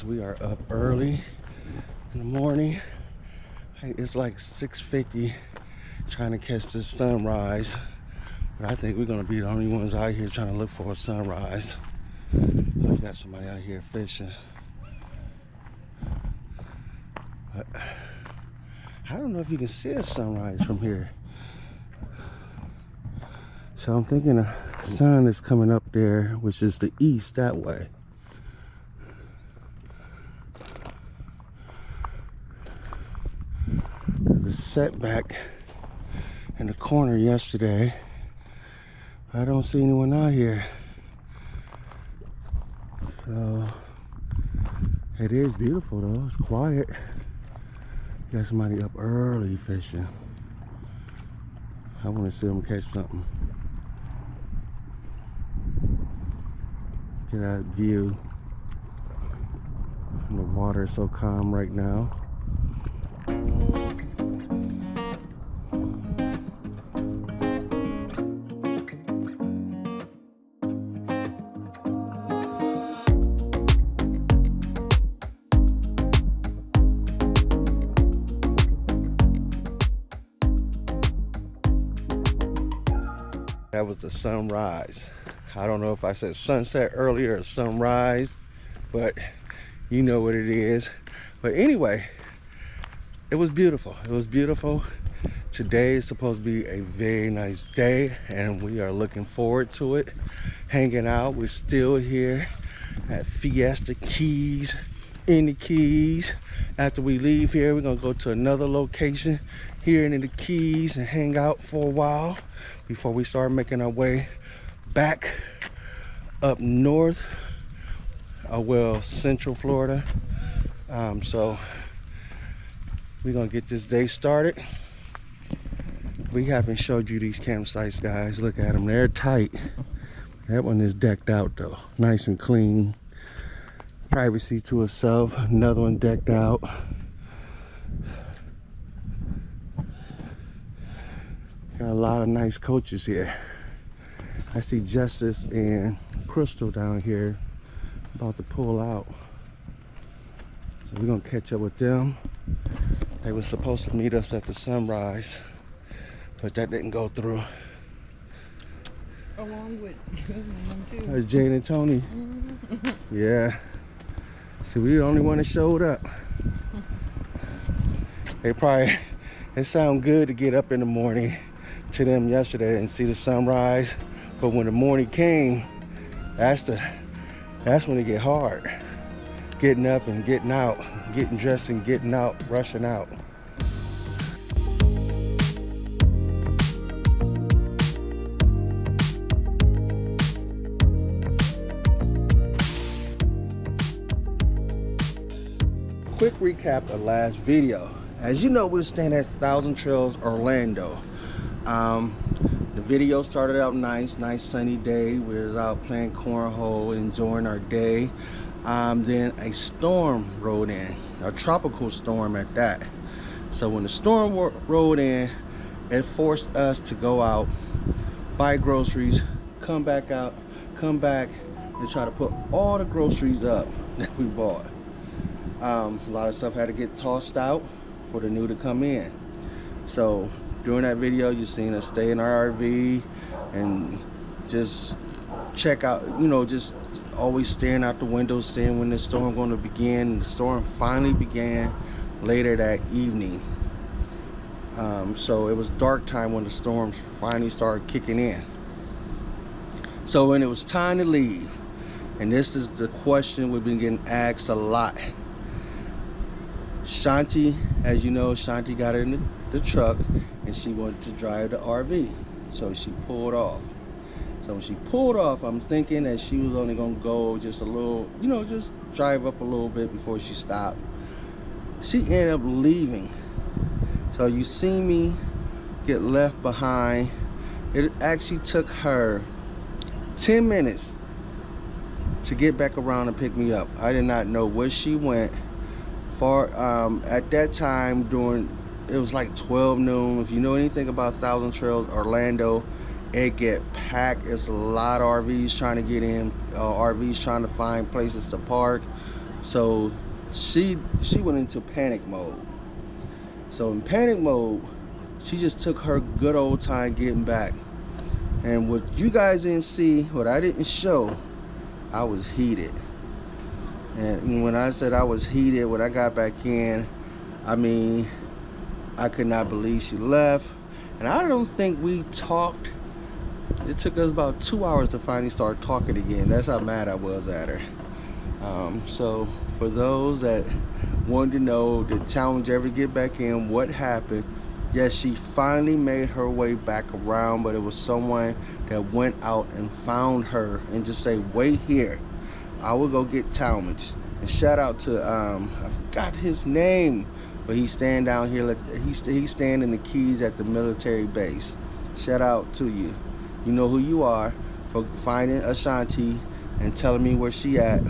guys, we are up early in the morning. It's like 6:50, trying to catch the sunrise. But I think we're gonna be the only ones out here trying to look for a sunrise. We got somebody out here fishing. But I don't know if you can see a sunrise from here. So I'm thinking the sun is coming up there, which is the east that way. There's a setback in the corner yesterday. I don't see anyone out here. So it is beautiful though, it's quiet. Got somebody up early fishing. I want to see them catch something. Get that view. And the water is so calm right now. That was the sunrise. I don't know if I said sunset earlier or sunrise, but you know what it is. But anyway, it was beautiful. It was beautiful. Today is supposed to be a very nice day, and we are looking forward to it. Hanging out. We're still here at Fiesta Keys, in the Keys. After we leave here, we're gonna go to another location here in the Keys and hang out for a while before we start making our way back up north, well, Central Florida. So we're gonna get this day started. We haven't showed you these campsites, guys. Look at them, they're tight. That one is decked out though, nice and clean. Privacy to itself. Another one decked out. Got a lot of nice coaches here. I see Justice and Crystal down here about to pull out. So we're gonna catch up with them. They were supposed to meet us at the sunrise, but that didn't go through. Along with Jane and Tony. Yeah. See, we the only one that showed up. It sounded good to get up in the morning to them yesterday and see the sunrise, but when the morning came, that's when it get hard. Getting up and getting out, getting dressed and getting out, rushing out. Quick recap of last video. As you know, we're staying at Thousand Trails Orlando. The video started out nice sunny day. We was out playing cornhole, enjoying our day. Then a storm rolled in, a tropical storm at that. So when the storm rolled in, it forced us to go out, buy groceries, come back out, come back, and try to put all the groceries up that we bought. A lot of stuff had to get tossed out for the new to come in. So during that video, you seen us stay in our RV and just check out, you know, just always staring out the window, seeing when the storm going to begin. The storm finally began later that evening. So it was dark time when the storm finally started kicking in. So when it was time to leave, and this is the question we've been getting asked a lot. Shanti, as you know, Shanti got in the truck and she wanted to drive the RV. So she pulled off. So when she pulled off, I'm thinking that she was only gonna go just a little, you know, just drive up a little bit before she stopped. She ended up leaving. So you see me get left behind. It actually took her 10 minutes to get back around and pick me up. I did not know where she went. At that time, it was like 12 noon. If you know anything about Thousand Trails Orlando, it get packed. It's a lot of RVs trying to get in, RVs trying to find places to park. So she went into panic mode. So in panic mode, she just took her good old time getting back. And what you guys didn't see, what I didn't show, I was heated. And when I said I was heated, when I got back in, I mean, I could not believe she left. And I don't think we talked. It took us about 2 hours to finally start talking again. That's how mad I was at her. So for those that wanted to know, did Challenge ever get back in, what happened? Yes, she finally made her way back around, but it was someone that went out and found her and just say, wait here, I will go get Talmadge. And shout out to I forgot his name, but he's staying down here. He's staying in the Keys at the military base. Shout out to you. You know who you are for finding Ashanti and telling me where she at.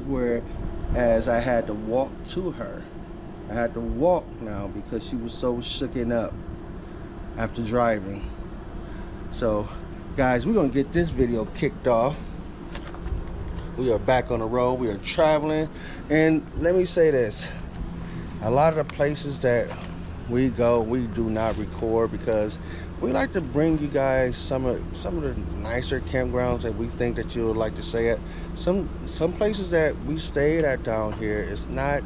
Whereas I had to walk to her. I had to walk now because she was so shooken up after driving. So guys, we're gonna get this video kicked off. We are back on the road. We are traveling. And let me say this. A lot of the places that we go, we do not record because we like to bring you guys some of the nicer campgrounds that we think that you would like to stay at. Some places that we stayed at down here is not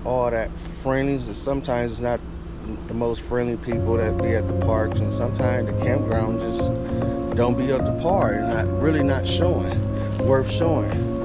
all that friendly. Sometimes it's not the most friendly people that be at the parks, and sometimes the campground just don't be up to par and really not worth showing.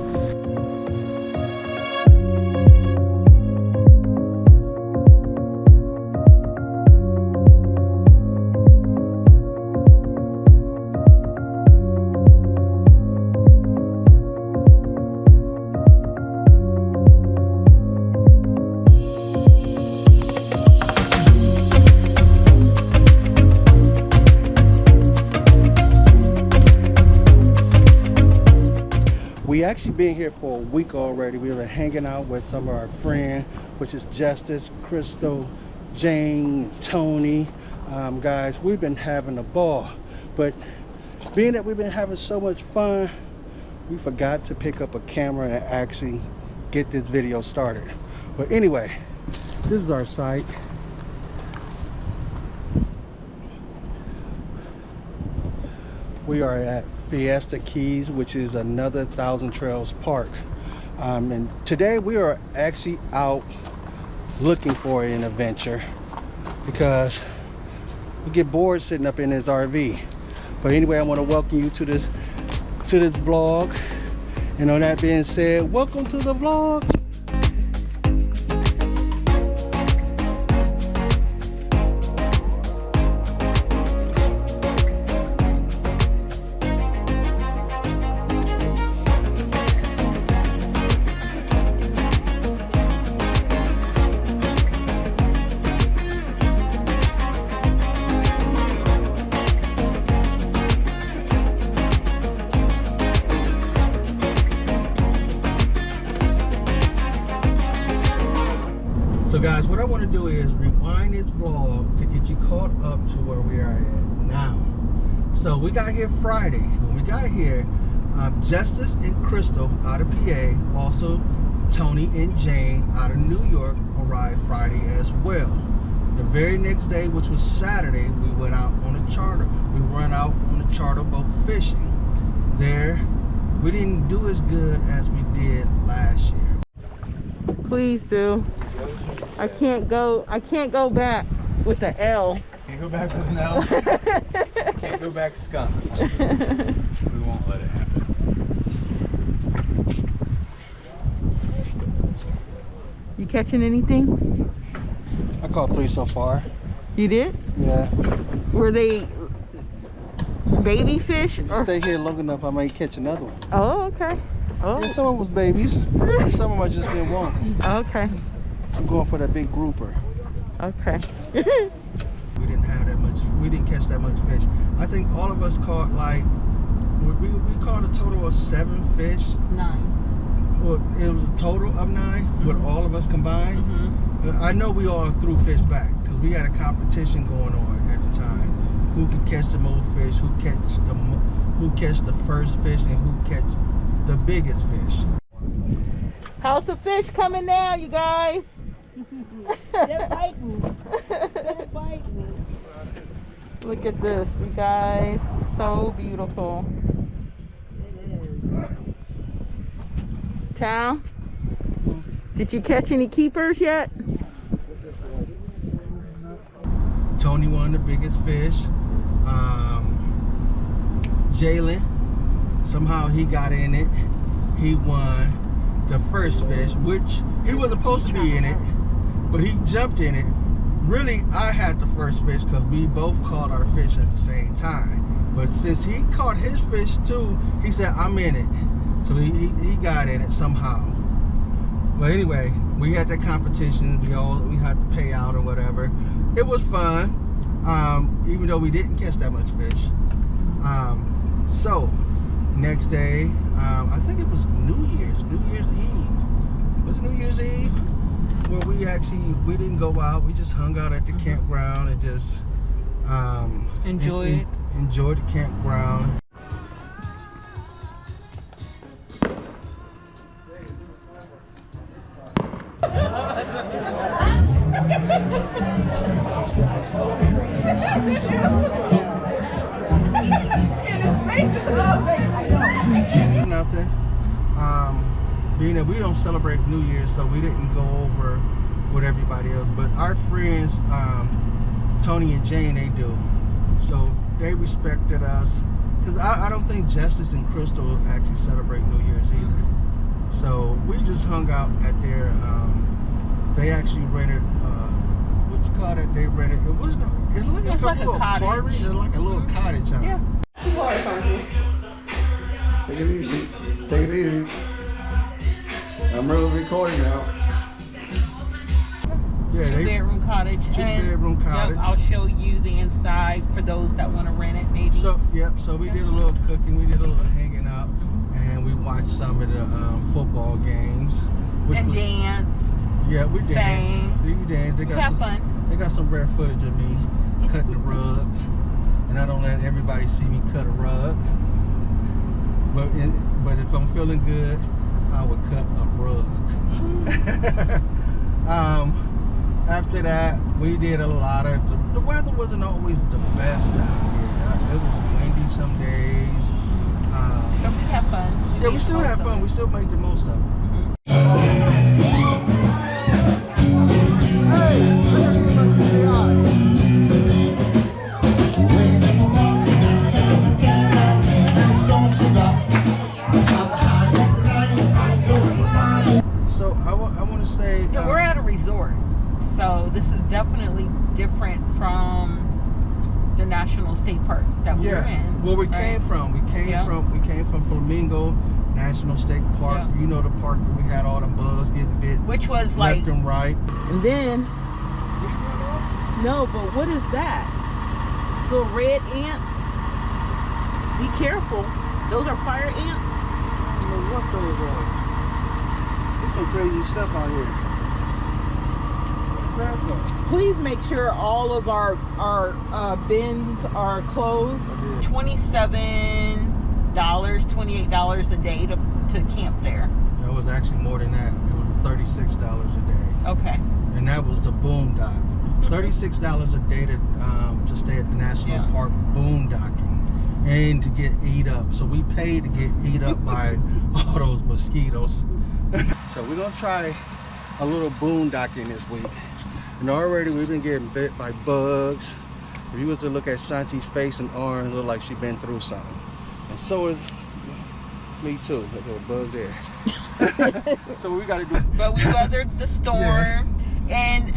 We actually been here for a week already. We were hanging out with some of our friends, which is Justice, Crystal, Jane, Tony. Guys, we've been having a ball. But being that we've been having so much fun, we forgot to pick up a camera and actually get this video started. But anyway, this is our site. We are at Fiesta Keys, which is another Thousand Trails park. And today we are actually out looking for an adventure because we get bored sitting up in this RV. But anyway, I want to welcome you to this vlog. And on that being said, welcome to the vlog. So guys, what I want to do is rewind this vlog to get you caught up to where we are at now. So we got here Friday. When we got here, Justice and Crystal out of PA, also Tony and Jane out of New York arrived Friday as well. The very next day, which was Saturday, we went out on a charter. We went out on a charter boat fishing. There, we didn't do as good as we did last year. Please do. I can't go back with the L. Can't go back with an L. Can't go back skunked. We won't let it happen. You catching anything? I caught 3 so far. You did? Yeah. Were they baby fish? If you stay here long enough, I might catch another one. Oh, okay. Oh. Yeah, some of them was babies. And some of them I just didn't want. Okay. I'm going for that big grouper. Okay. We didn't catch that much fish. I think all of us caught like, we caught a total of 7 fish. 9. Well, it was a total of 9 with all of us combined. Mm-hmm. I know we all threw fish back because we had a competition going on at the time. Who could catch the most fish, who catch the first fish, and who catch the biggest fish. How's the fish coming now, you guys? They're biting. They're biting. Look at this, you guys. So beautiful. Chow, did you catch any keepers yet? Tony won the biggest fish. Jalen, somehow he got in it. He won the first fish, which he wasn't supposed to be in it, but he jumped in it. Really, I had the first fish because we both caught our fish at the same time. But since he caught his fish too, he said, I'm in it. So he got in it somehow. But anyway, we had that competition. We had to pay out or whatever. It was fun, even though we didn't catch that much fish. So next day, I think it was New Year's Eve. Was it New Year's Eve? Where we didn't go out. We just hung out at the campground and just Enjoyed the campground. Nothing. Being that we don't celebrate New Year's, so we didn't go over with everybody else. But our friends, Tony and Jane, they do. So they respected us. Because I don't think Justice and Crystal actually celebrate New Year's either. So we just hung out at their, they actually rented, what you call it? They rented, it looked like a little cottage. It was like a little cottage, huh? Yeah. Take it easy. Take it easy. I'm really recording now. Yeah, Two-bedroom cottage. Two-bedroom cottage. Yep, I'll show you the inside for those that want to rent it, maybe. So, so we did a little cooking, we did a little hanging out, and we watched some of the football games. And danced. Yeah, we danced. Sang. We danced. We had fun. They got some rare footage of me cutting the rug, and I don't let everybody see me cut a rug. But if I'm feeling good, I would cut a rug. After that, we did a lot of, the weather wasn't always the best out here. It was windy some days. But we had fun. We still had fun. We still made the most of it. So I want to say, yeah, we're at a resort, so this is definitely different from the National State Park that we were in. Well, we came from Flamingo National State Park. Yeah. You know, the park where we had all the bugs getting bit, which was left like and right. And then no, but what is that? Little red ants. Be careful. Those are fire ants. I don't know what those are. There's some crazy stuff out here. Please make sure all of our bins are closed. $27, $28 a day to camp there. It was actually more than that. It was $36 a day. Okay. And that was the boondock. $36 a day to stay at the National Park boondocking and to get eat up. So we paid to get eat up by all those mosquitoes. So we're gonna try a little boondocking this week. And already we've been getting bit by bugs. If you was to look at Shanti's face and arms, it look like she's been through something. And so is me too. Look at a bug there. So we gotta do. But we weathered the storm. And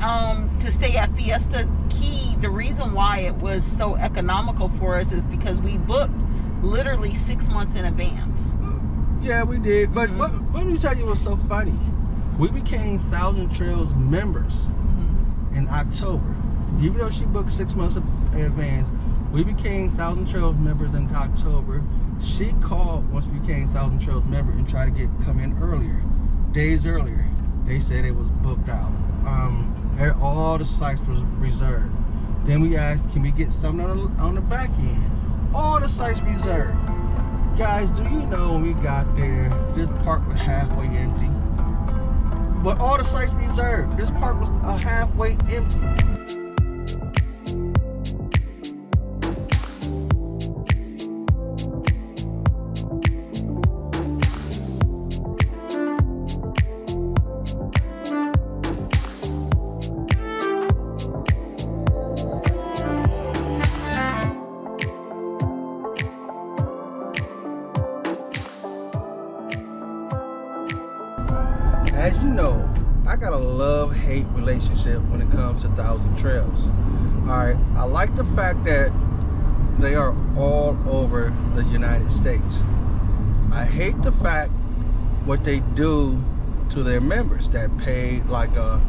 to stay at Fiesta Key, the reason why it was so economical for us is because we booked literally 6 months in advance. Yeah, we did. But let me tell you what's so funny. We became Thousand Trails members in October. Even though she booked 6 months in advance, we became Thousand Trails members in October. She called once we became Thousand Trails member and tried to come in earlier, days earlier. They said it was booked out. All the sites was reserved. Then we asked, can we get something on the back end? All the sites reserved. Guys, do you know when we got there, this park was halfway empty? but all the sites reserved. This park was halfway empty. As you know, I got a love-hate relationship when it comes to Thousand Trails. Alright, I like the fact that they are all over the United States. I hate the fact what they do to their members that pay like a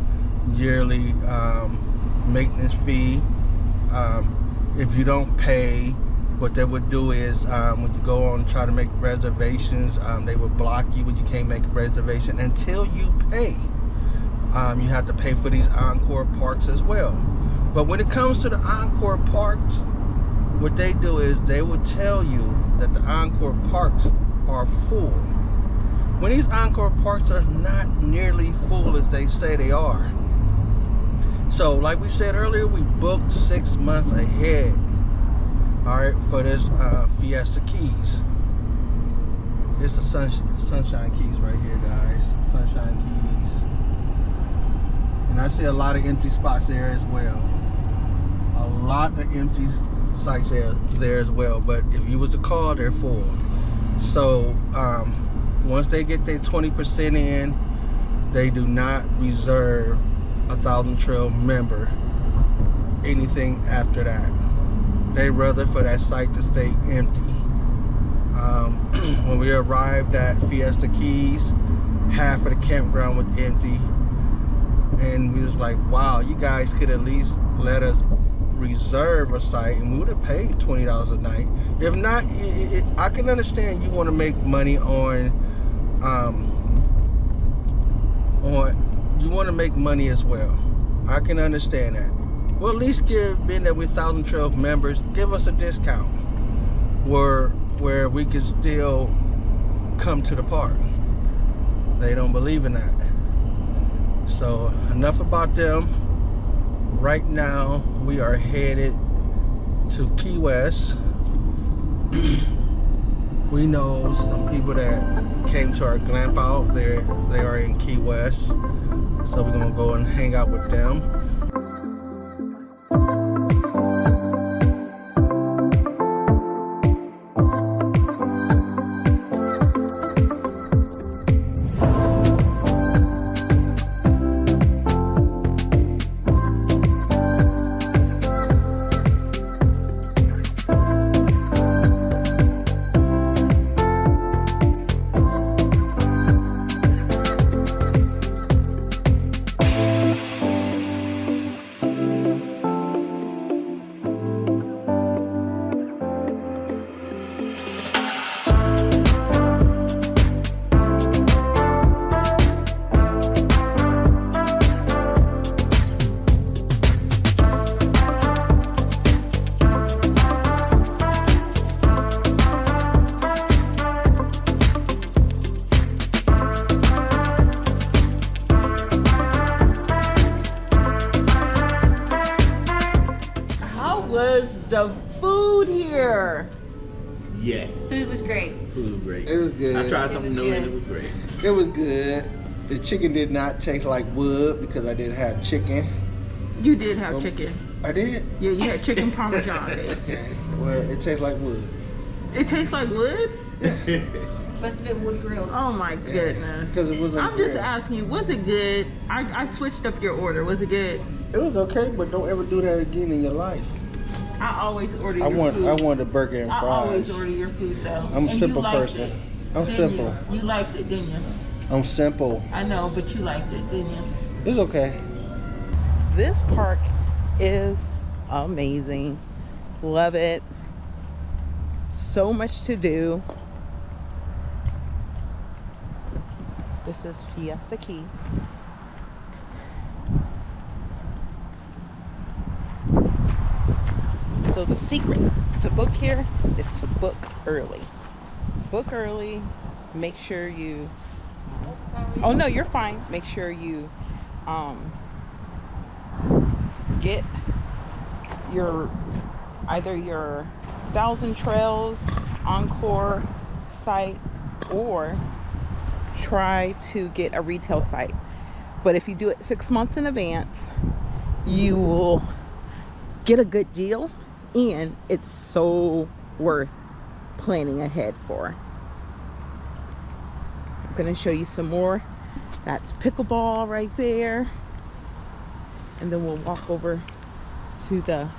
yearly maintenance fee. If you don't pay, what they would do is when you go on and try to make reservations, they would block you when you can't make a reservation until you pay. You have to pay for these Encore parks as well. But when it comes to the Encore parks, what they do is they will tell you that the Encore parks are full, when these Encore parks are not nearly full as they say they are. So like we said earlier, we booked 6 months ahead, all right, for this Fiesta Keys. It's the Sunshine Keys right here, guys. Sunshine Keys. And I see a lot of empty spots there as well. A lot of empty sites there as well. But if you was to call, they're full. So once they get their 20% in, they do not reserve a Thousand Trail member anything after that. They rather for that site to stay empty. When we arrived at Fiesta Keys, half of the campground was empty, and we was like, wow, you guys could at least let us reserve a site and we would have paid $20 a night. If not, I can understand you want to make money on you want to make money as well. I can understand that. Well, at least being that we're Thousand Trail members, give us a discount where we can still come to the park. They don't believe in that. So enough about them. Right now we are headed to Key West. We know some people that came to our GlampOut. They are in Key West, so we're gonna go and hang out with them. The food here. Yes. Food was great. Food was great. It was good. I tried something new good. and it was great. It was good. The chicken did not taste like wood because I didn't have chicken. You did have chicken. I did? Yeah, you had chicken parmesan. Okay. Well, it tastes like wood. It tastes like wood? Must have been wood grilled. Oh my goodness. Because it was. I'm just asking you, was it good? I switched up your order. Was it good? It was okay, but don't ever do that again in your life. I always order your food. I want a burger and I always fries. order your food though. I'm a And simple you liked person. it, I'm didn't simple. You liked it, didn't you? I'm simple. I know, but you liked it, didn't you? It's okay. This park is amazing. Love it. So much to do. This is Fiesta Key. So the secret to book here is to book early. Book early. Make sure you Oh no, you're fine. Make sure you get your either your 1,000 Trails Encore site or try to get a retail site. But if you do it 6 months in advance, you will get a good deal, and it's so worth planning ahead for. I'm going to show you some more. That's pickleball right there, and then we'll walk over to the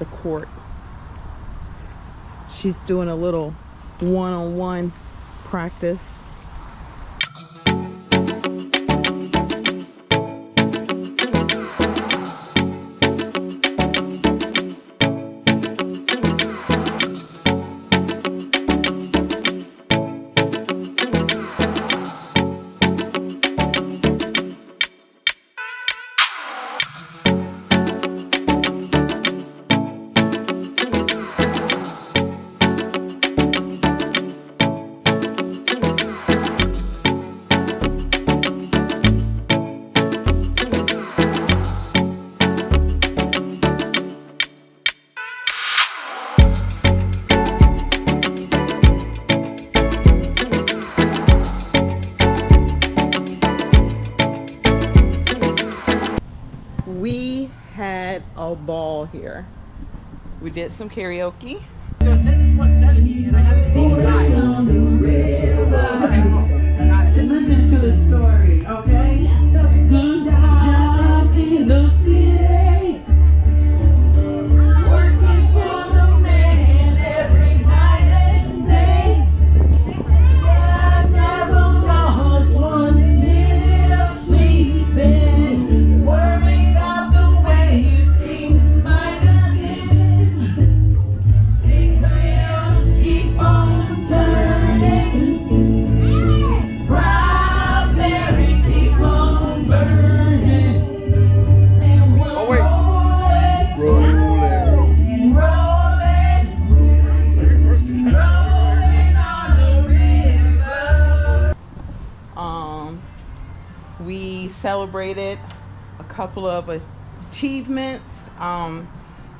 court. She's doing a little one-on-one practice. We had a ball here. We did some karaoke. So it says it's 170, and I haven't paid the guys. Listen to the story, okay? Good job in the city. Working for the man every night and day. I never lost 1 minute of sleeping. Worried about the way things might have been. Big wheels keep on turning. Proud Mary keep on burning. And we're Oh, wait. rolling, rolling on the river. We celebrated a couple of achievements.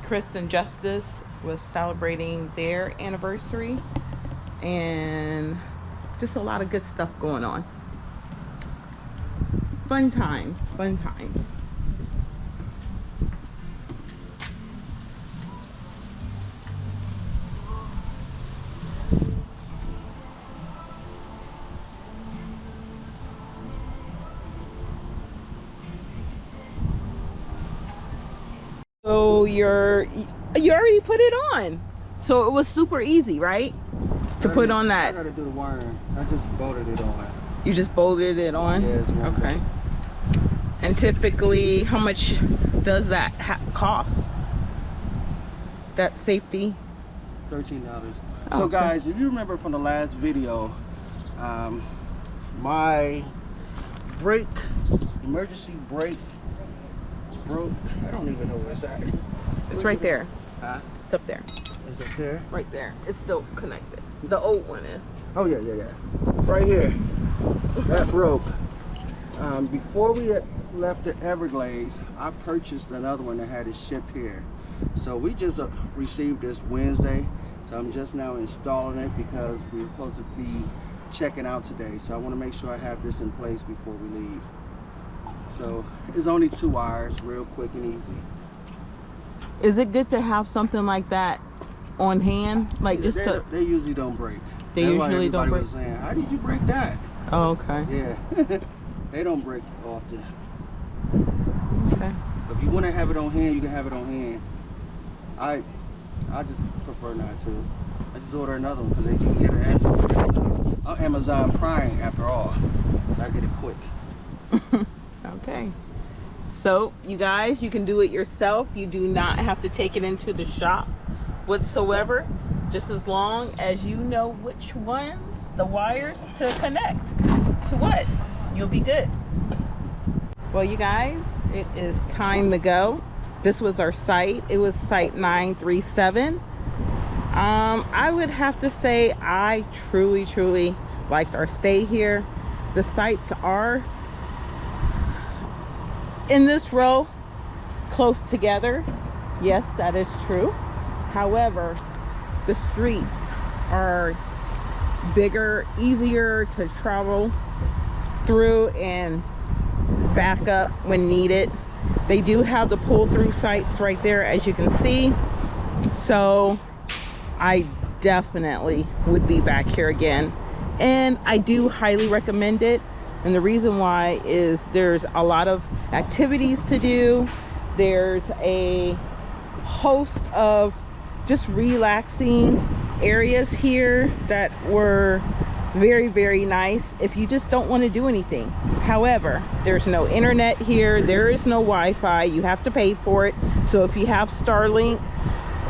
Chris and Justice was celebrating their anniversary, and just a lot of good stuff going on. Fun times, fun times. So you already put it on, so it was super easy, right? To put on I that. gotta do the wiring. I just bolted it on. You just bolted it on? Yeah, it's one okay. And typically, how much does that cost? That safety? $13. Oh, So okay. guys, if you remember from the last video, my brake, emergency brake broke. I don't even know where it's at. It's right there. Huh? It's up there. Is it there? Right there. It's still connected. The old one is. Oh yeah. Right here. That broke. Before we had left the Everglades, I purchased another one that had it shipped here. So we just received this Wednesday. So I'm just now installing it because we're supposed to be checking out today. So I want to make sure I have this in place before we leave. So it's only 2 wires, real quick and easy. Is it good to have something like that on hand? Like just to... They usually don't break. They That's why usually don't everybody break? was saying, how did you break that? Oh, okay. Yeah. They don't break often. Okay. If you want to have it on hand, you can have it on hand. I just prefer not to. I just order another one because you can get it on Amazon Prime after all. So I get it quick. Okay. So you guys, you can do it yourself. You do not have to take it into the shop whatsoever. Just as long as you know which ones, the wires to connect to what, you'll be good. Well, you guys, it is time to go. This was our site. It was site 937. I would have to say I truly liked our stay here. the sites are in this row close together. Yes, that is true. However, the streets are bigger, easier to travel through and back up when needed. They do have the pull-through sites right there, as you can see. So I definitely would be back here again, and I do highly recommend it. And the reason why is there's a lot of activities to do. There's a host of just relaxing areas here that were very, very nice if you just don't want to do anything. However, there's no internet here, there is no Wi-Fi, you have to pay for it. So if you have Starlink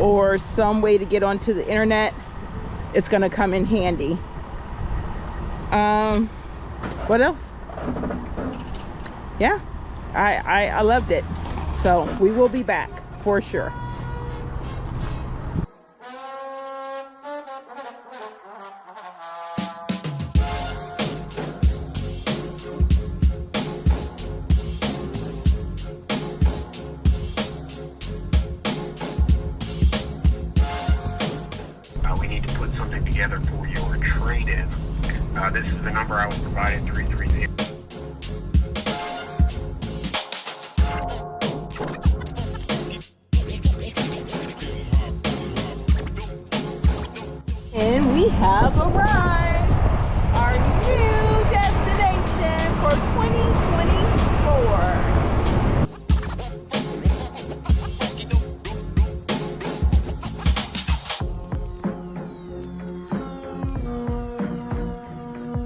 or some way to get onto the internet, it's going to come in handy. What else? Yeah, I loved it. So we will be back for sure. We need to put something together for your trade-in. This is the number I was provided, 330. And we have arrived, our new destination for 2020.